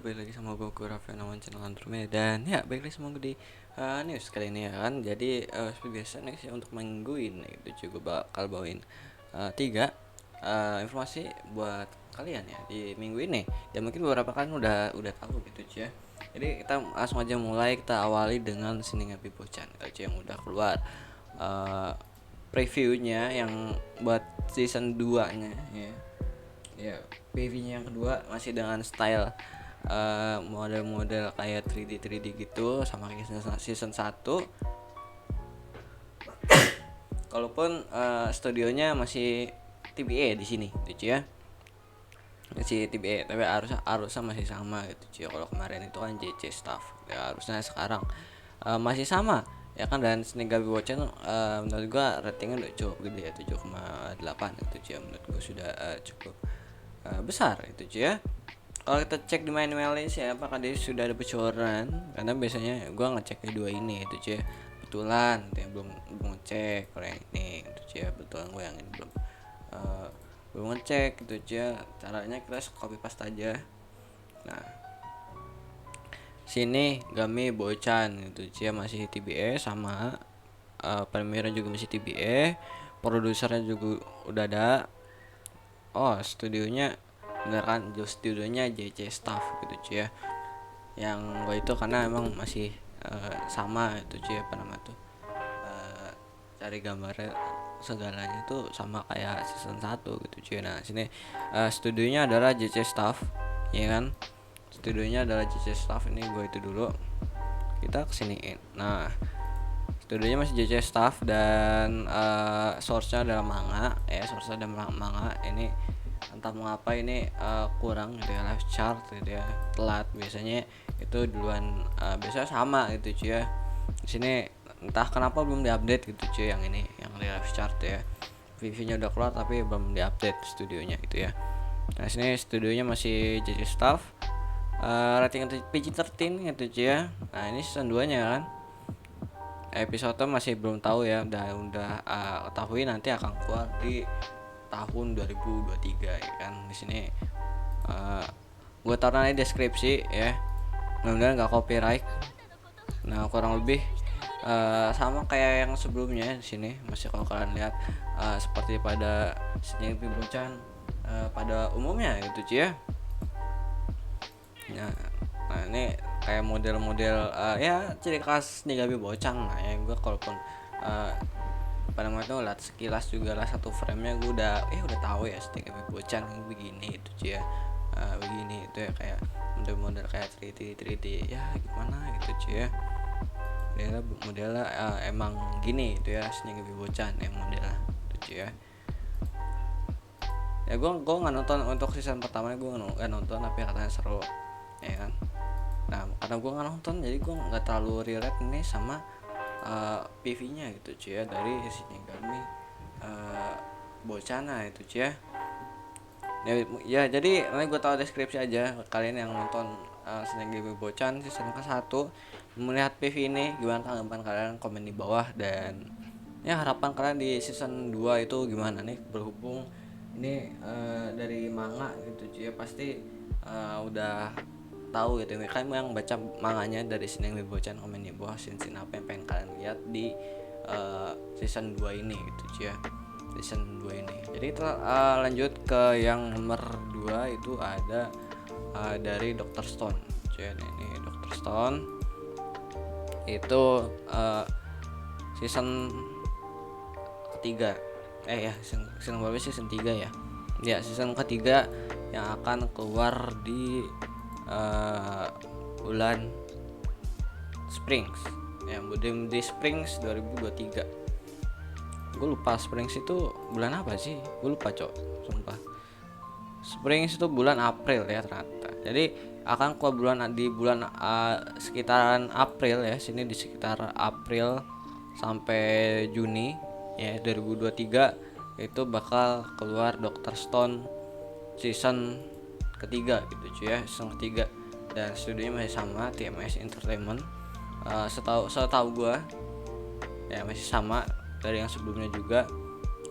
balik lagi sama gue Raffi Nawan channel Andromeda. Dan ya balik lagi sama gue di news kali ini ya kan. Jadi seperti biasa next ya untuk minggu ini itu juga bakal bawain tiga informasi buat kalian ya di minggu ini. Dan mungkin beberapa kalian udah tahu gitu ya. Jadi kita langsung aja mulai, kita awali dengan Shingeki Bochan aja yang udah keluar previewnya yang buat season 2 nya ya. Ya, PV-nya yang kedua masih dengan style model-model kayak 3D gitu sama kayak season 1. Kalaupun studionya masih TBA di sini gitu ya. Masih TBA tapi harusnya masih sama gitu ya. Kalau kemarin itu kan JC Staff. Ya harusnya sekarang masih sama ya kan. Dan Shingeki Bochan menurut gua ratingnya udah cukup gede ya, 7,8 gitu ya. Menurut gua sudah cukup besar itu ya. Kalau kita cek di Malaysia apakah dia sudah ada bocoran, karena biasanya gue ngecek dua ini itu ya. Betulan yang belum ngecek kalau yang ini itu ya. Betulan gue yang ini belum ngecek itu ya. Caranya kita copy paste aja. Nah sini Gami Bochan itu ya masih TBA sama premiernya juga masih TBA, produsernya juga udah ada. Oh studionya beneran studionya JC Staff gitu ya. Yang gue itu karena emang masih sama itu ya, apa nama tuh, cari gambarnya segalanya tuh sama kayak season 1 gitu cuy. Nah sini studionya adalah JC Staff ya kan. Studionya adalah JC Staff. Ini gue itu dulu, kita kesiniin. Nah studionya masih JC Staff dan source-nya adalah manga ya. Source-nya adalah manga. Ini entah mengapa ini kurang gitu ya, live chart gitu ya, telat. Biasanya itu duluan, biasanya sama gitu cuy ya. Di sini entah kenapa belum diupdate gitu cuy, yang ini yang live chart ya. VV-nya udah keluar tapi belum diupdate studionya gitu ya. Nah sini studionya masih JC Staff, rating PG-13 gitu cuy ya. Nah ini season 2 nya kan. Episode masih belum tahu ya, udah ketahui nanti akan keluar di tahun 2023 ya kan. Di sini gue taruh di deskripsi ya, mudah-mudahan nggak copyright. Nah kurang lebih sama kayak yang sebelumnya. Di sini masih, kalau kalian lihat seperti pada Shingeki Bochan pada umumnya gitu cuy ya. Nah ini kayak model-model ya ciri khas Shingeki Bochan. Nah ya gue kalaupun pada waktu itu lihat sekilas juga lah satu frame-nya, gue udah tahu ya Shingeki Bochan begini itu cuy ya. Begini itu ya, kayak model-model kayak 3D ya gimana gitu cuy ya. Modelnya emang gini itu ya Shingeki Bochan yang modelnya itu cuy ya. Ya gue nggak nonton untuk season pertamanya, gue nggak nonton tapi katanya seru ya kan. Nah karena gue nggak nonton jadi gue nggak terlalu relate ini sama PV-nya gitu cuy ya, dari Shingeki Bochan itu cuy ya. Ya jadi nanti gue tahu deskripsi aja, kalian yang nonton Shingeki Bochan season ke-1 melihat PV ini gimana tanggapan kalian, komen di bawah. Dan ya harapan kalian di season 2 itu gimana nih, berhubung ini dari manga gitu cuy ya, pasti udah tahu gitu. Kalian yang baca manganya dari Shingeki Bochan, komen di bawah scene apa yang pengen kalian lihat di season 2 ini gitu cuy ya. Season 2 ini. Jadi kita lanjut ke yang nomor 2, itu ada dari Dr. Stone. Cuy, ini Dr. Stone itu season ketiga. Season berapa? Season 3 ya. Ya, season ketiga yang akan keluar di bulan Springs. Ya, di Springs 2023. Gue lupa Springs itu bulan apa sih, gue lupa cok, sumpah. Springs itu bulan April ya ternyata. Jadi akan keluar di bulan sekitaran April ya, sini di sekitar April sampai Juni ya 2023 itu bakal keluar Dr. Stone season ketiga gitu cuy ya, season ketiga. Dan studionya masih sama, TMS Entertainment. Setahu gue ya masih sama dari yang sebelumnya juga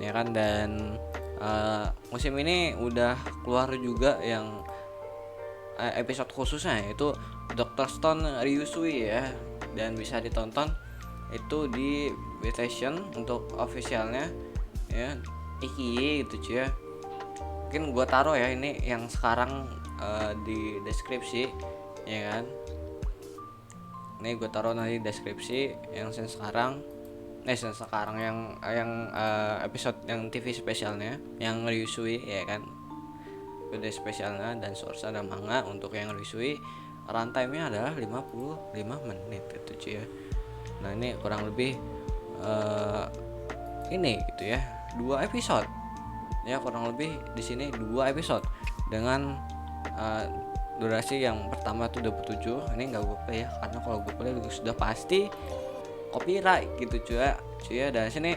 ya kan. Dan musim ini udah keluar juga yang episode khususnya, yaitu Dr. Stone Ryusui ya, dan bisa ditonton itu di PlayStation untuk officialnya ya, iki gitu cuy ya. Mungkin gue taruh ya ini yang sekarang di deskripsi ya kan. Ini gue taruh nanti deskripsi yang sekarang yang episode yang TV spesialnya yang Ryusui ya kan, episode spesialnya dan source ada manga. Untuk yang Ryusui runtime-nya adalah 55 menit itu cuy ya. Nah ini kurang lebih ini gitu ya, 2 episode ya, kurang lebih di sini 2 episode dengan durasi yang pertama tuh 27. Ini nggak gue play ya, karena kalau gue play sudah pasti copyright gitu cuy ya. Dan sini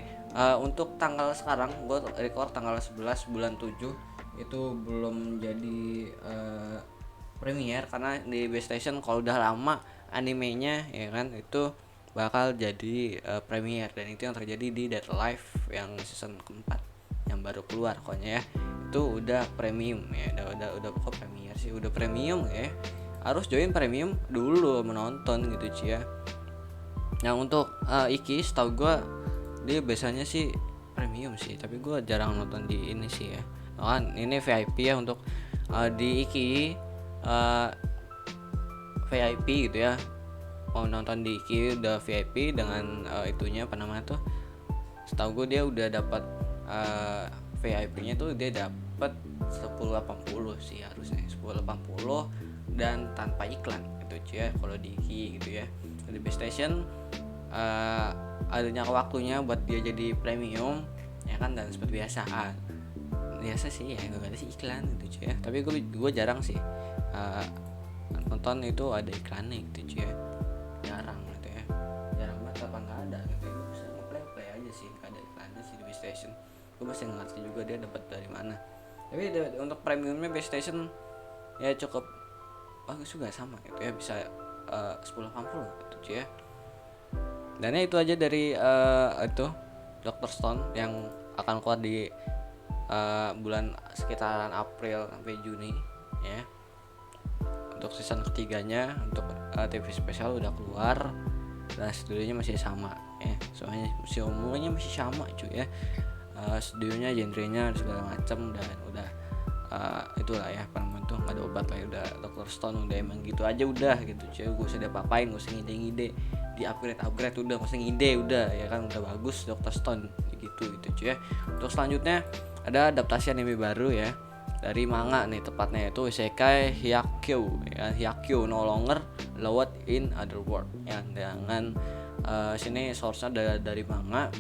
untuk tanggal sekarang gue record tanggal 11 bulan 7 itu belum jadi premiere, karena di PlayStation kalau udah lama animenya ya kan itu bakal jadi premiere, dan itu yang terjadi di Dead Alive yang season keempat yang baru keluar pokoknya ya. Itu udah premium ya, udah kok premiere sih, udah premium ya, harus join premium dulu menonton gitu cuy ya. Nah untuk Iki setahu gue dia biasanya sih premium sih, tapi gue jarang nonton di ini sih ya. Kan ini VIP ya untuk di Iki VIP gitu ya. Mau nonton di Iki udah VIP dengan itunya apa namanya tuh, setahu gue dia udah dapat VIP-nya tuh dia dapat 1080 sih harusnya, 1080 dan tanpa iklan gitu cuy ya kalau di Iki gitu ya. Di PlayStation adanya waktunya buat dia jadi premium ya kan, dan seperti biasa sih ya, gak ada sih iklan gitu cuy ya. Tapi gue jarang sih nonton itu ada iklannya gitu cuy ya, jarang gitu ya, jarang banget apa nggak ada gitu. Gue bisa ngeplay aja sih, nggak ada iklannya sih di PlayStation. Gue masih ngerti juga dia dapat dari mana. Tapi untuk premiumnya PlayStation ya cukup bagus juga, sama gitu ya, bisa 1080 gitu cuy ya. Dan ya itu aja dari itu Dr. Stone yang akan keluar di bulan sekitaran April sampai Juni ya. Untuk season ketiganya untuk TV spesial udah keluar, dan studionya masih sama ya, soalnya semuanya masih sama cuy ya. Studionya, genrenya segala macam, dan udah itulah ya tuh nggak ada obat lah, udah Dr. Stone udah emang gitu aja udah gitu cuy. Gue usah diapa-apain, gue usah ngide-ngide di upgrade udah, gue usah ngide udah ya kan, udah bagus Dr. Stone gitu cuy ya. Untuk selanjutnya ada adaptasi anime baru ya dari manga nih, tepatnya itu Isekai Hyakkyo ya, Hyakkyo no longer Lost in Other World ya. Dengan sini source-nya dari manga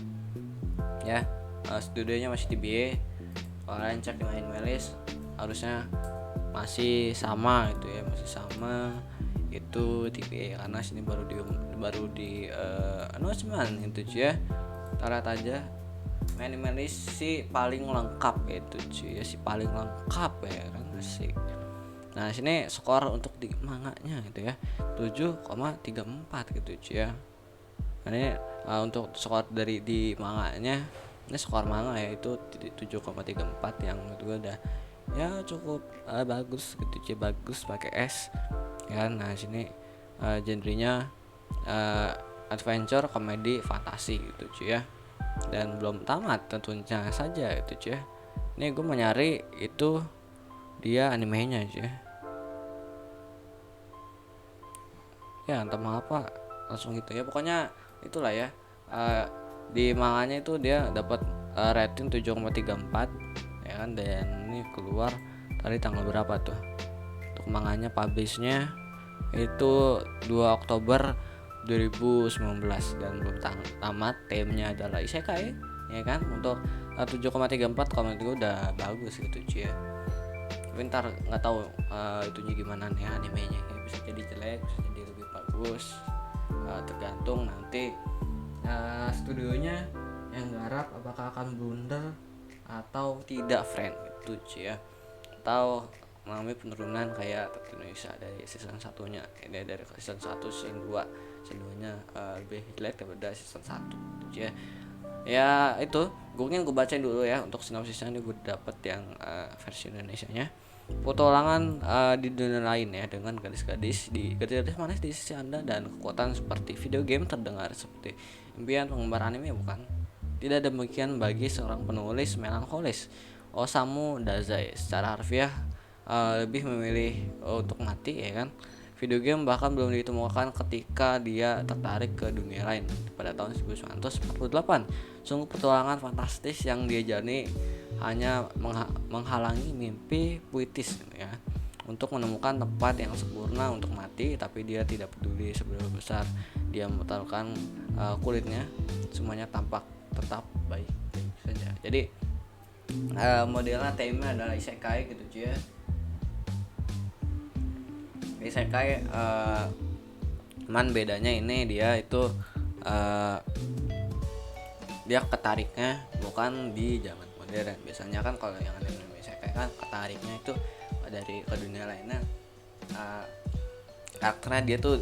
ya. Studionya masih TBA. Kalian cek di main list harusnya masih sama itu ya, masih sama itu TBA, karena sini baru di announcement itu cuy ya. Tarat aja minimalis sih paling lengkap itu cuy ya, si paling lengkap ya kan, asik. Nah sini skor untuk di manganya gitu ya 7,34 gitu cuy ya. Ini untuk skor dari di manganya, ini skor manga ya itu 7,34 yang menurut gue udah ya cukup bagus gitu cuy, bagus pakai S ya. Nah sini genrenya adventure, komedi, fantasi gitu cuy ya, dan belum tamat tentunya saja itu cuy. Ini gue mau nyari itu dia animenya cuy ya, entah mengapa langsung gitu ya. Pokoknya itulah ya, di manganya itu dia dapat rating 7,34 ya kan, dan ini keluar tadi tanggal berapa tuh untuk manganya, publishnya itu 2 Oktober 2019 dan belum tamat. Temanya adalah isekai ya kan. Untuk 7,34 kalau menurut gue udah bagus gitu cuy ya. Tapi ntar nggak tahu itunya gimana nih animenya ya, bisa jadi jelek, bisa jadi lebih bagus, tergantung nanti studionya yang garap apakah akan blunder atau tidak friend gitu cuy ya, atau mengalami penurunan kayak Indonesia dari season 1-nya. Ini dari season 1 season 2 season 2 nya lebih jelek daripada season 1 gitu ya. Ya itu gue bacain dulu ya untuk sinopsisnya. Ini gue dapet yang versi Indonesia nya. petualangan di dunia lain ya, dengan gadis-gadis manis di sisi Anda, dan kekuatan seperti video game terdengar seperti impian penggemar anime, bukan? Tidak demikian bagi seorang penulis melankolis Osamu Dazai. Secara harfiah lebih memilih untuk mati ya kan. Video game bahkan belum ditemukan ketika dia tertarik ke dunia lain pada tahun 1948. Sungguh petualangan fantastis yang dia jalani hanya menghalangi mimpi puitis ya, untuk menemukan tempat yang sempurna untuk mati, tapi dia tidak peduli seberapa besar dia membatalkan kulitnya, semuanya tampak tetap baik saja. Jadi modelnya tema adalah isekai gitu cuy ya. Isekai man bedanya ini dia itu dia ketariknya bukan di zaman modern. Biasanya kan kalau yang ada anime isekai kan ketariknya itu dari ke dunia lainnya, karakternya dia tuh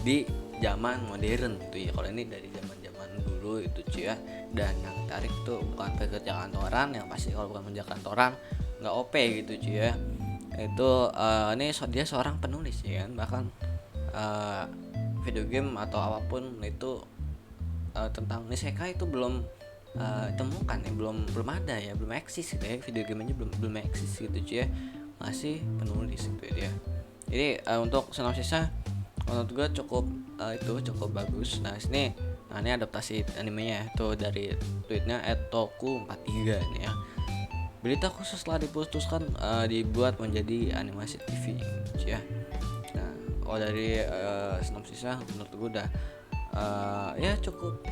di zaman modern gitu ya. Kalau ini dari zaman dulu itu cuy ya. Dan yang tarik tuh bukan pekerja kantoran, yang pasti kalau bukan pekerja kantoran nggak OP gitu cuy ya. Itu ini dia seorang penulis ya kan, bahkan video game atau apapun itu tentang isekai itu belum temukan ya, belum ada ya, belum eksis gitu ya, video game aja belum eksis gitu cuy ya, masih penulis gitu ya dia. Jadi untuk sinopsisnya menurut gue cukup bagus. Nah ini adaptasi animenya itu dari tweetnya @toku43 ini ya. Berita khusus telah diputuskan dibuat menjadi animasi TV ya. Nah, dari sinopsisnya menurut gue udah ya cukup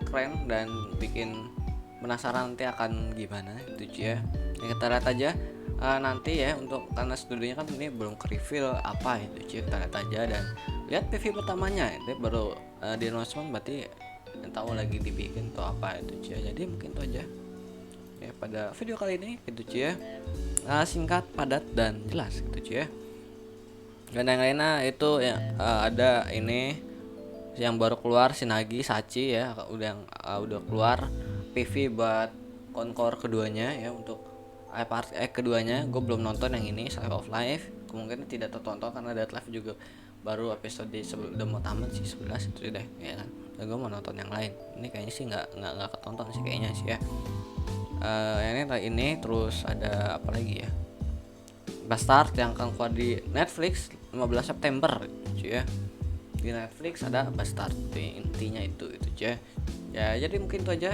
keren dan bikin penasaran nanti akan gimana itu ya. Kita lihat aja nanti ya, untuk karena studionya kan ini belum ke reveal apa itu kita lihat aja dan lihat PV pertamanya itu baru di announcement, berarti tahu lagi dibikin tuh apa itu ya. Jadi mungkin itu aja ya pada video kali ini gitu ya, singkat, padat, dan jelas gitu ya. Dan yang lainnya itu ya ada ini yang baru keluar Shinagi Sachi ya, udah keluar PV buat Concord keduanya ya. Untuk part keduanya gue belum nonton yang ini Slice of Life, kemungkinan tidak tertonton karena Dead Life juga baru episode udah mau tamat sih 11 itu deh ya kan. Dan gue mau nonton yang lain, ini kayaknya sih nggak ketonton sih kayaknya sih ya. Yang ini terus ada apa lagi ya, Bastard yang akan keluar di Netflix 15 September cuy ya. Di Netflix ada Bastard, intinya itu cuy ya. Jadi mungkin itu aja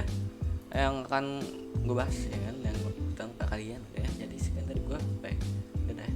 yang akan gue bahas ya kan, yang tentang kalian ya. Jadi sekian dari gue, baik, dadah.